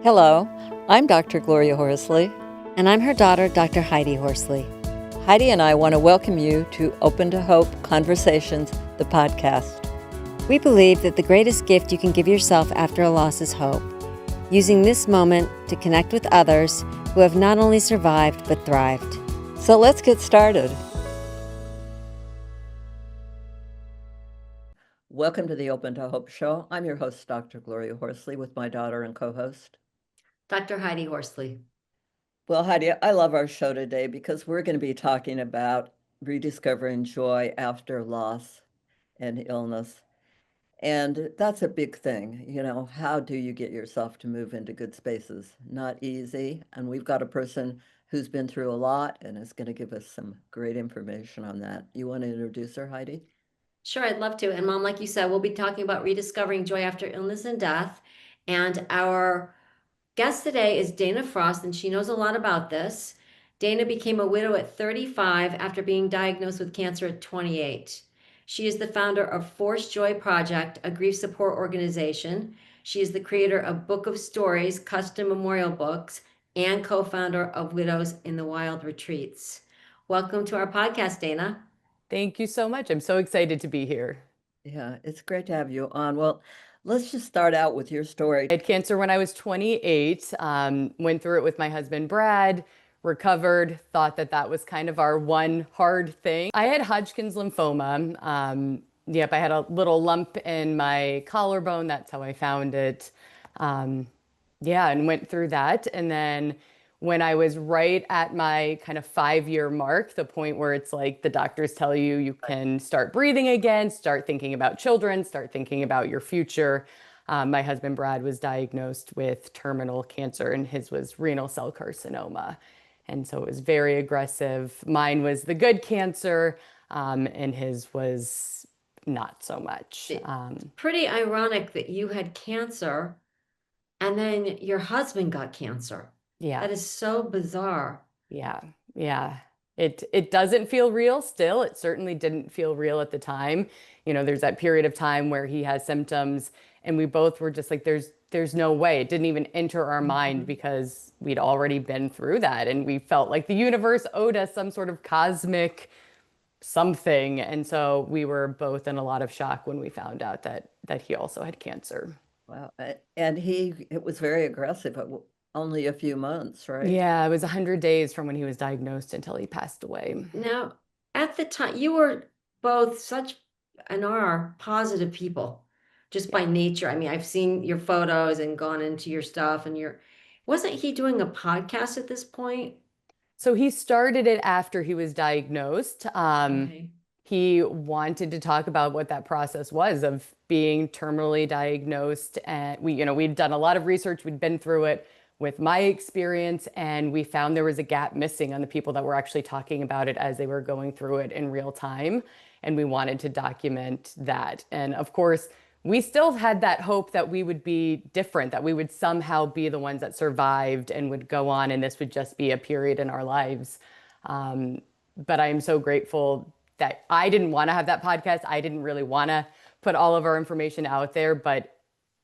Hello, I'm Dr. Gloria Horsley. And I'm her daughter, Dr. Heidi Horsley. Heidi and I want to welcome you to Open to Hope Conversations, the podcast. We believe that the greatest gift you can give yourself after a loss is hope, using this moment to connect with others who have not only survived but thrived. So let's get started. Welcome to the Open to Hope show. I'm your host, Dr. Gloria Horsley, with my daughter and co-host, Dr. Heidi Horsley. Well, Heidi, I love our show today because we're going to be talking about rediscovering joy after loss and illness. And that's a big thing. You know, how do you get yourself to move into good spaces? Not easy. And we've got a person who's been through a lot and is going to give us some great information on that. You want to introduce her, Heidi? Sure, I'd love to. And Mom, like you said, we'll be talking about rediscovering joy after illness and death. And our guest today is Dana Frost, and she knows a lot about this. Dana became a widow at 35 after being diagnosed with cancer at 28. She is the founder of Force Joy Project, a grief support organization. She is the creator of Book of Stories, custom memorial books, and co-founder of Widows in the Wild Retreats. Welcome to our podcast, Dana. Thank you so much. I'm so excited to be here. Yeah, it's great to have you on. Well, let's just start out with your story. I had cancer when I was 28, went through it with my husband, Brad, recovered, thought that was kind of our one hard thing. I had Hodgkin's lymphoma. I had a little lump in my collarbone. That's how I found it. And went through that. And then when I was right at my kind of 5-year mark, the point where it's like the doctors tell you you can start breathing again, start thinking about children, start thinking about your future. My husband, Brad, was diagnosed with terminal cancer, and his was renal cell carcinoma. And so it was very aggressive. Mine was the good cancer, and his was not so much. Pretty ironic that you had cancer and then your husband got cancer. Yeah. That is so bizarre. Yeah. It doesn't feel real still. It certainly didn't feel real at the time. You know, there's that period of time where he has symptoms and we both were just like, there's no way. It didn't even enter our mind because we'd already been through that. And we felt like the universe owed us some sort of cosmic something. And so we were both in a lot of shock when we found out that he also had cancer. Wow. And it was very aggressive. Only a few months, right? Yeah, it was 100 days from when he was diagnosed until he passed away. Now, at the time, you were both such and are positive people just by nature. I mean, I've seen your photos and gone into your stuff and wasn't he doing a podcast at this point? So he started it after he was diagnosed. Okay. He wanted to talk about what that process was of being terminally diagnosed. And we'd done a lot of research, we'd been through it with my experience, and we found there was a gap missing on the people that were actually talking about it as they were going through it in real time. And we wanted to document that. And of course, we still had that hope that we would be different, that we would somehow be the ones that survived and would go on, and this would just be a period in our lives. But I am so grateful that I didn't want to have that podcast. I didn't really want to put all of our information out there, but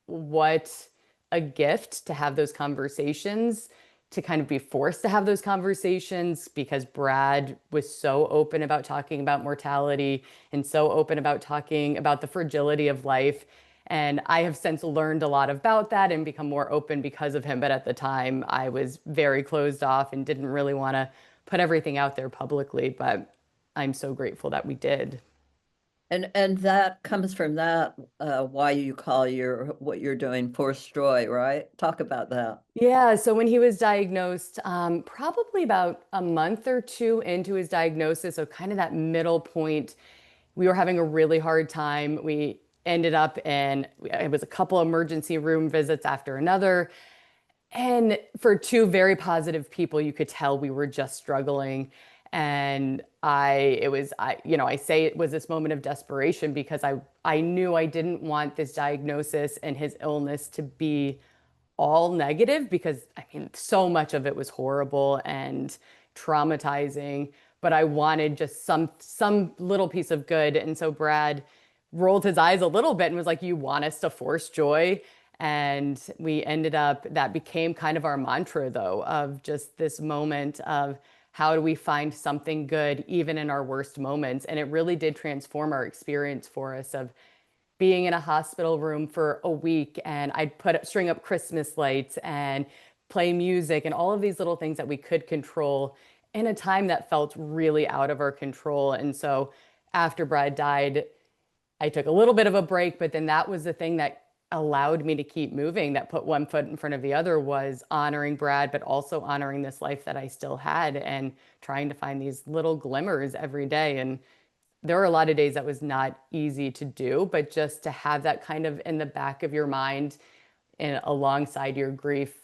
what a gift to have those conversations, to kind of be forced to have those conversations, because Brad was so open about talking about mortality and so open about talking about the fragility of life. And I have since learned a lot about that and become more open because of him. But at the time, I was very closed off and didn't really want to put everything out there publicly. But I'm so grateful that we did. And that comes from that, why you call what you're doing Force Joy, right? Talk about that. Yeah, so when he was diagnosed, probably about a month or two into his diagnosis, so kind of that middle point, we were having a really hard time. We ended up it was a couple emergency room visits after another. And for two very positive people, you could tell we were just struggling. And I say it was this moment of desperation because I knew I didn't want this diagnosis and his illness to be all negative, because I mean, so much of it was horrible and traumatizing, but I wanted just some little piece of good. And so Brad rolled his eyes a little bit and was like, "You want us to force joy?" And we ended up, that became kind of our mantra though, of just this moment of how do we find something good even in our worst moments. And it really did transform our experience for us of being in a hospital room for a week, and I'd string up Christmas lights and play music and all of these little things that we could control in a time that felt really out of our control. And so after Brad died, I took a little bit of a break, but then that was the thing that allowed me to keep moving, that put one foot in front of the other, was honoring Brad, but also honoring this life that I still had and trying to find these little glimmers every day. And there were a lot of days that was not easy to do, but just to have that kind of in the back of your mind and alongside your grief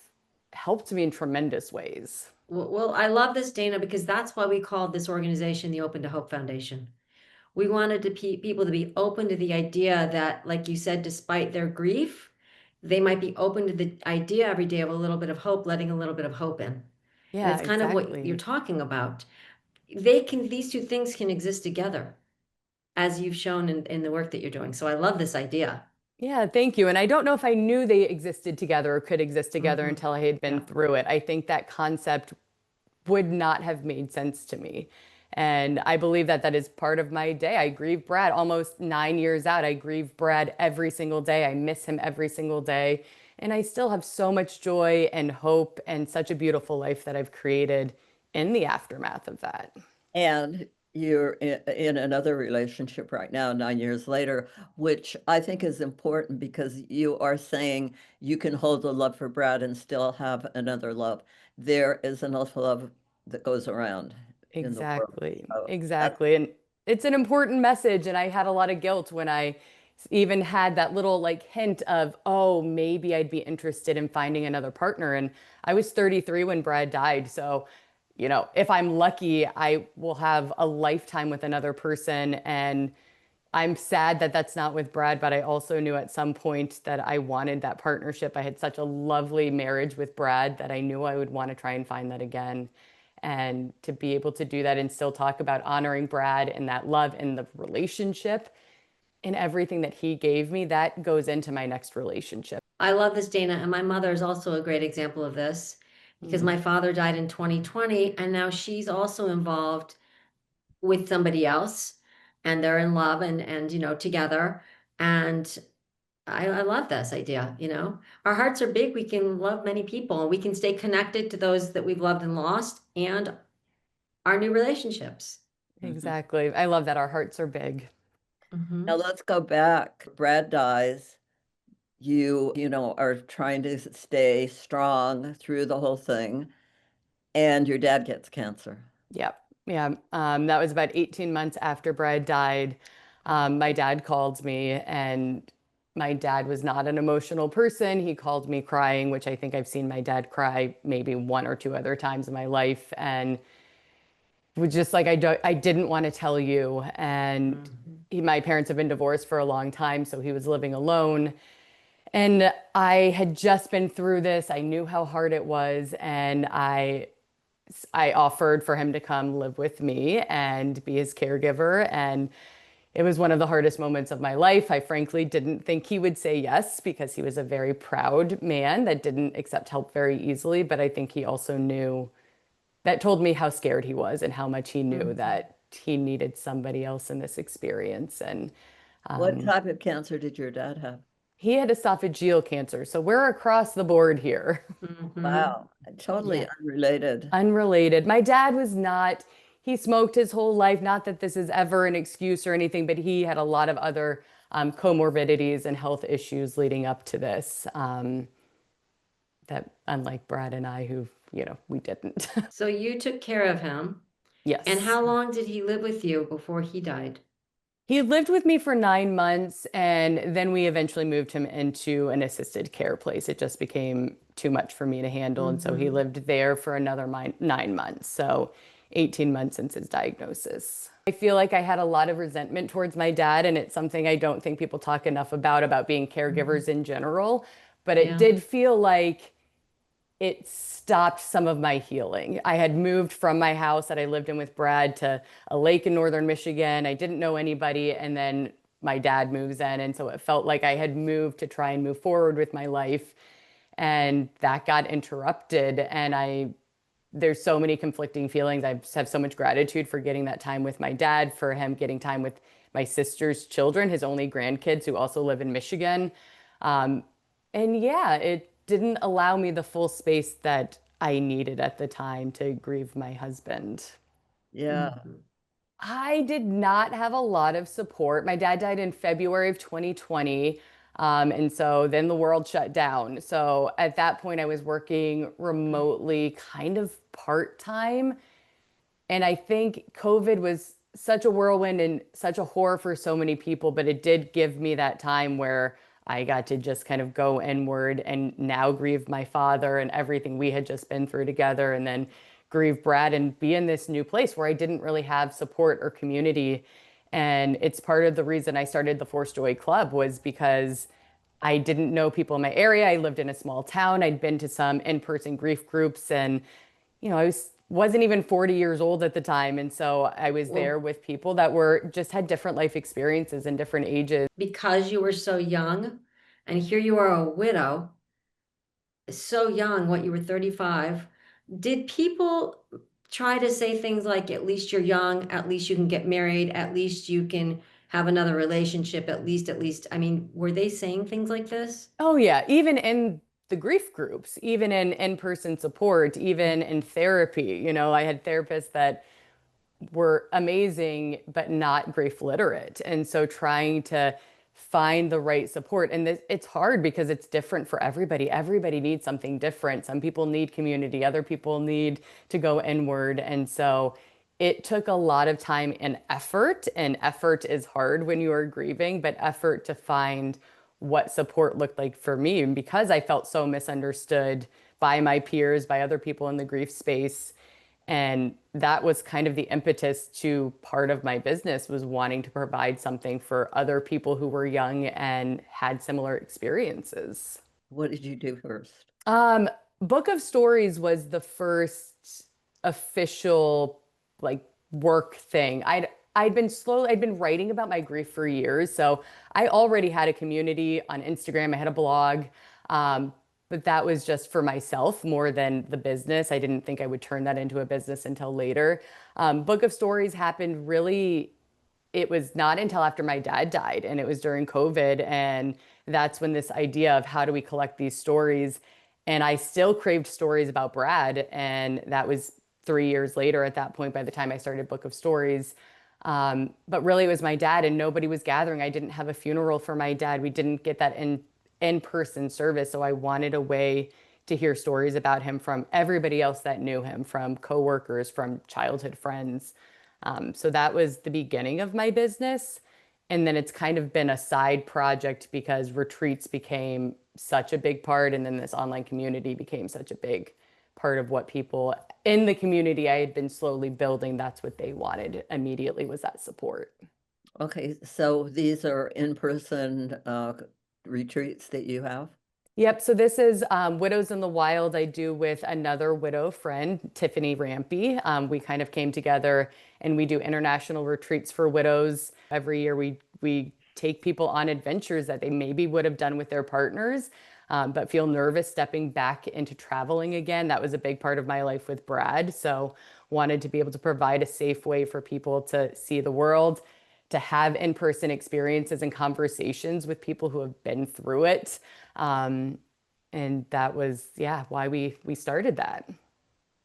helped me in tremendous ways. Well, I love this, Dana, because that's why we called this organization the Open to Hope Foundation. We wanted people to be open to the idea that, like you said, despite their grief, they might be open to the idea every day of a little bit of hope, letting a little bit of hope in. And Yeah, it's kind of what you're exactly. talking about. These two things can exist together, as you've shown in the work that you're doing. So I love this idea. Yeah, thank you. And I don't know if I knew they existed together or could exist together Mhm. until I had been Yeah. through it. I think that concept would not have made sense to me. And I believe that that is part of my day. I grieve Brad almost 9 years out. I grieve Brad every single day. I miss him every single day. And I still have so much joy and hope and such a beautiful life that I've created in the aftermath of that. And you're in another relationship right now, 9 years later, which I think is important because you are saying you can hold the love for Brad and still have another love. There is enough love that goes around in the world. Exactly. So that's, Exactly. And it's an important message. And I had a lot of guilt when I even had that little like hint of, oh, maybe I'd be interested in finding another partner. And I was 33 when Brad died. So, if I'm lucky, I will have a lifetime with another person. And I'm sad that that's not with Brad, but I also knew at some point that I wanted that partnership. I had such a lovely marriage with Brad that I knew I would want to try and find that again. And to be able to do that and still talk about honoring Brad and that love and the relationship and everything that he gave me, that goes into my next relationship. I love this, Dana, and my mother is also a great example of this because Mm, my father died in 2020, and now she's also involved with somebody else, and they're in love and together. And I love this idea. Our hearts are big. We can love many people, and we can stay connected to those that we've loved and lost, and our new relationships. mhm. exactly. I love that our hearts are big. Now Mhm. let's go back. Brad dies. You are trying to stay strong through the whole thing, and your dad gets cancer. Yep. Yeah. That was about 18 months after Brad died. My dad called me, and my dad was not an emotional person. He called me crying, which I think I've seen my dad cry maybe one or two other times in my life. And was just like, I didn't want to tell you. And Mhm. my parents have been divorced for a long time, so he was living alone. And I had just been through this. I knew how hard it was, and I offered for him to come live with me and be his caregiver. And it was one of the hardest moments of my life. I frankly didn't think he would say yes because he was a very proud man that didn't accept help very easily. But I think he also knew, that told me how scared he was and how much he knew Mhm. that he needed somebody else in this experience. And What um, type of cancer did your dad have? he had esophageal cancer. So we're across the board here. Mhm. Wow, totally Yeah. unrelated. Unrelated. My dad was not, he smoked his whole life. Not that this is ever an excuse or anything, but he had a lot of other comorbidities and health issues leading up to this that, unlike Brad and I, who, we didn't. So you took care of him. And Yes. how long did he live with you before he died? He lived with me for 9 months, and then we eventually moved him into an assisted care place. It just became too much for me to handle. And so he Mhm. lived there for another 9 months. So 18 months since his diagnosis. I feel like I had a lot of resentment towards my dad, and it's something I don't think people talk enough about being Mhm. caregivers in general. But it Yeah. did feel like it stopped some of my healing. I had moved from my house that I lived in with Brad to a lake in northern Michigan. I didn't know anybody. And then my dad moves in. And so it felt like I had moved to try and move forward with my life. And that got interrupted. And there's so many conflicting feelings. I just have so much gratitude for getting that time with my dad, for him getting time with my sister's children, his only grandkids who also live in Michigan. Um, and yeah, it didn't allow me the full space that I needed at the time to grieve my husband. Yeah. Mhm. I did not have a lot of support. My dad died in February of 2020. And so then the world shut down. So at that point, I was working remotely, kind of part time. And I think COVID was such a whirlwind and such a horror for so many people, but it did give me that time where I got to just kind of go inward and now grieve my father and everything we had just been through together, and then grieve Brad and be in this new place where I didn't really have support or community. And it's part of the reason I started the Force Joy Club was because I didn't know people in my area. I lived in a small town. I'd been to some in-person grief groups, and I wasn't even 40 years old at the time. And so I was there Well, with people that were just had different life experiences and different ages. because you were so young, and here you are a widow, so young, what, you were 35. Did people try to say things like, at least you're young, at least you can get married, at least you can have another relationship, at least, I mean, were they saying things like this? Oh yeah, even in the grief groups, even in in-person support, even in therapy, I had therapists that were amazing, but not grief literate. And so trying to find the right support. And it's hard because it's different for everybody. Everybody needs something different. Some people need community, other people need to go inward. And so it took a lot of time and effort is hard when you are grieving, but effort to find what support looked like for me. And because I felt so misunderstood by my peers, by other people in the grief space, and that was kind of the impetus to part of my business, was wanting to provide something for other people who were young and had similar experiences. What did you do first? Um, Book of Stories was the first official like work thing. I'd been writing about my grief for years, so I already had a community on Instagram. I had a blog. Um, but that was just for myself more than the business. I didn't think I would turn that into a business until later. Book of Stories happened really, it was not until after my dad died, and it was during COVID. And that's when this idea of how do we collect these stories. And I still craved stories about Brad. And that was 3 years later at that point, by the time I started Book of Stories. But really, it was my dad, and nobody was gathering. I didn't have a funeral for my dad. We didn't get that in-person service. So I wanted a way to hear stories about him from everybody else that knew him, from coworkers, from childhood friends. So that was the beginning of my business. And then it's kind of been a side project because retreats became such a big part. And then this online community became such a big part of what people in the community I had been slowly building. That's what they wanted immediately, was that support. Okay, so these are in-person retreats that you have? Yep. So this is Widows in the Wild. I do with another widow friend, Tiffany Rampy. We kind of came together and we do international retreats for widows. Every year we take people on adventures that they maybe would have done with their partners, but feel nervous stepping back into traveling again. That was a big part of my life with Brad. So wanted to be able to provide a safe way for people to see the world, to have in-person experiences and conversations with people who have been through it. Um, and that was, yeah, why we started that.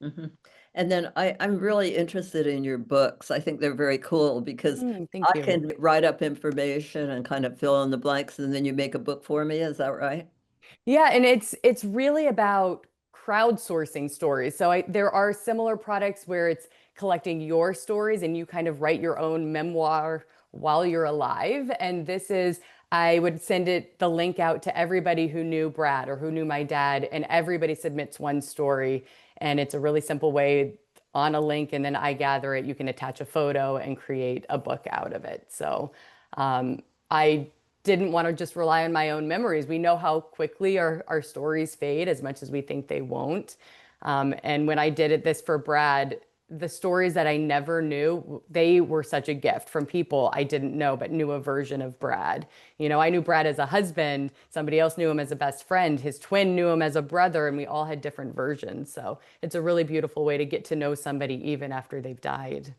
Mhm. And then I'm really interested in your books. I think they're very cool because Thank I you. can write up information and kind of fill in the blanks, and then you make a book for me. Is that right? Yeah, and it's really about crowdsourcing stories. So there are similar products where it's collecting your stories and you kind of write your own memoir while you're alive. And this is, I would send the link out to everybody who knew Brad or who knew my dad, and everybody submits one story. And it's a really simple way on a link, and then I gather it. You can attach a photo and create a book out of it. So I didn't want to just rely on my own memories. We know how quickly our stories fade as much as we think they won't. And when I did this for Brad, the stories that I never knew, they were such a gift from people I didn't know, but knew a version of Brad. You know, I knew Brad as a husband, somebody else knew him as a best friend, his twin knew him as a brother, and we all had different versions. So it's a really beautiful way to get to know somebody even after they've died.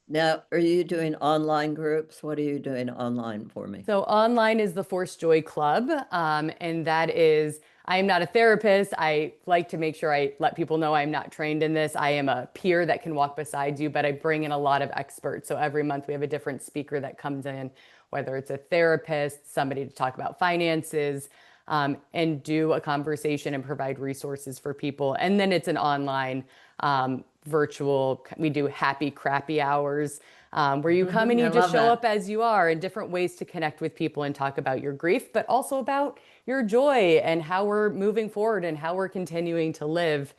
Now, are you doing online groups? What are you doing online for me? So online is the Force Joy Club, and that is, I am not a therapist. I like to make sure I let people know I'm not trained in this. I am a peer that can walk beside you, but I bring in a lot of experts. So every month we have a different speaker that comes in, whether it's a therapist, somebody to talk about finances, and do a conversation and provide resources for people. And then it's an online virtual, we do happy crappy hours, where you come and I you just love show that. up as you are, in different ways to connect with people and talk about your grief, but also about your joy and how we're moving forward and how we're continuing to live.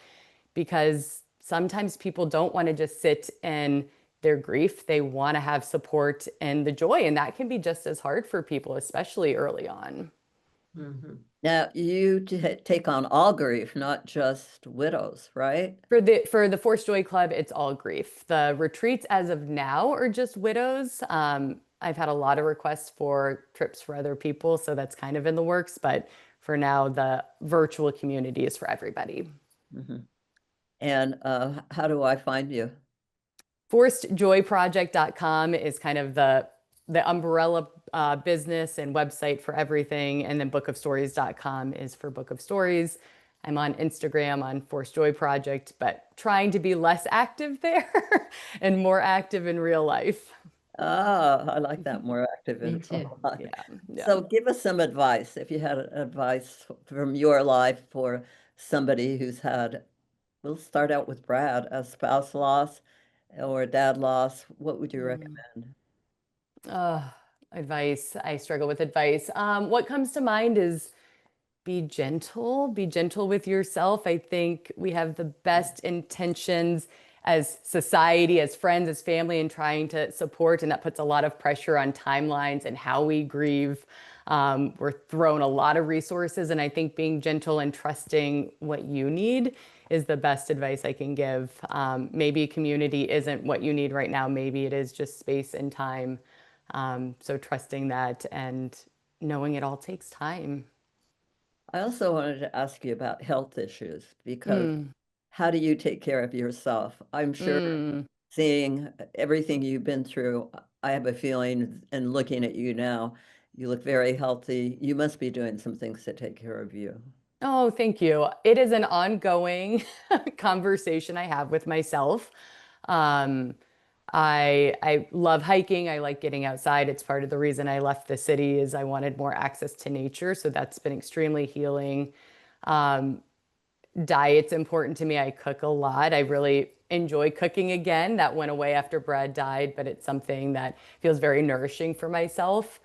Because sometimes people don't want to just sit in their grief. They want to have support and the joy, and that can be just as hard for people, especially early on. Now, you take on all grief, not just widows, right? For the Forced Joy Club, it's all grief. The retreats as of now are just widows. I've had a lot of requests for trips for other people, so that's kind of in the works. But for now, the virtual community is for everybody. And how do I find you? ForcedJoyProject.com is kind of the umbrella business and website for everything. And then bookofstories.com is for Book of Stories. I'm on Instagram on Forced Joy Project, but trying to be less active there and more active in real life. Ah, I like that, more active Me in too. life. Yeah. So give us some advice. If you had advice from your life for somebody who's had, we'll start out with Brad, a spouse loss or a dad loss, what would you recommend? Advice. I struggle with advice. What comes to mind is be gentle with yourself. I think we have the best intentions as society, as friends, as family, in trying to support, and that puts a lot of pressure on timelines and how we grieve. We're thrown a lot of resources, and I think being gentle and trusting what you need is the best advice I can give. Maybe community isn't what you need right now. Maybe it is just space and time. So trusting that and knowing it all takes time. I also wanted to ask you about health issues because how do you take care of yourself? I'm sure seeing everything you've been through, I have a feeling, and looking at you now, you look very healthy. You must be doing some things to take care of you. Oh, thank you. It is an ongoing conversation I have with myself. Um, I love hiking. I like getting outside. It's part of the reason I left the city is I wanted more access to nature. So that's been extremely healing. Diet's important to me. I cook a lot. I really enjoy cooking again. That went away after Brad died, but it's something that feels very nourishing for myself.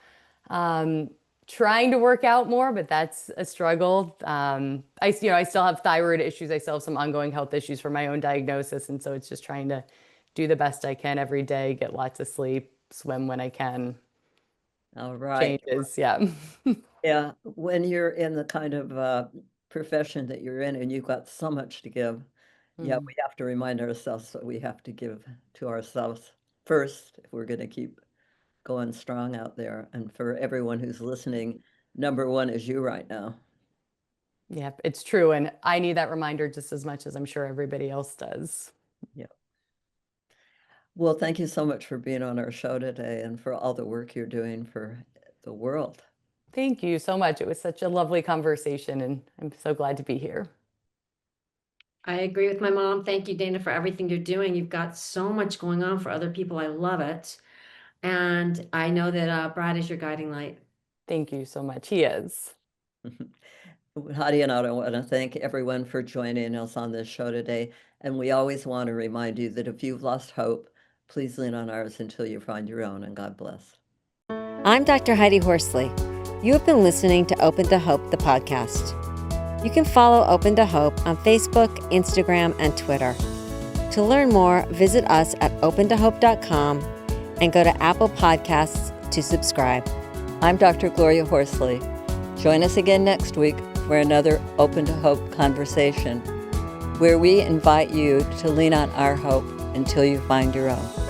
Trying to work out more, but that's a struggle. I still have thyroid issues. I still have some ongoing health issues for my own diagnosis. And so it's just trying to do the best I can every day, get lots of sleep, swim when I can. All right. Changes, yeah. Yeah, when you're in the kind of profession that you're in and you've got so much to give, yeah, we have to remind ourselves that we have to give to ourselves first if we're going to keep going strong out there. And for everyone who's listening, number one is you right now. Yeah, it's true. And I need that reminder just as much as I'm sure everybody else does. Yeah. Well, thank you so much for being on our show today and for all the work you're doing for the world. Thank you so much. It was such a lovely conversation, and I'm so glad to be here. I agree with my mom. Thank you, Dana, for everything you're doing. You've got so much going on for other people. I love it. And I know that Brad is your guiding light. Thank you so much. He is. Heidi and I want to thank everyone for joining us on this show today. And we always want to remind you that if you've lost hope, please lean on ours until you find your own, and God bless. I'm Dr. Heidi Horsley. You have been listening to Open to Hope, the podcast. You can follow Open to Hope on Facebook, Instagram, and Twitter. To learn more, visit us at opentohope.com and go to Apple Podcasts to subscribe. I'm Dr. Gloria Horsley. Join us again next week for another Open to Hope conversation, where we invite you to lean on our hope until you find your own.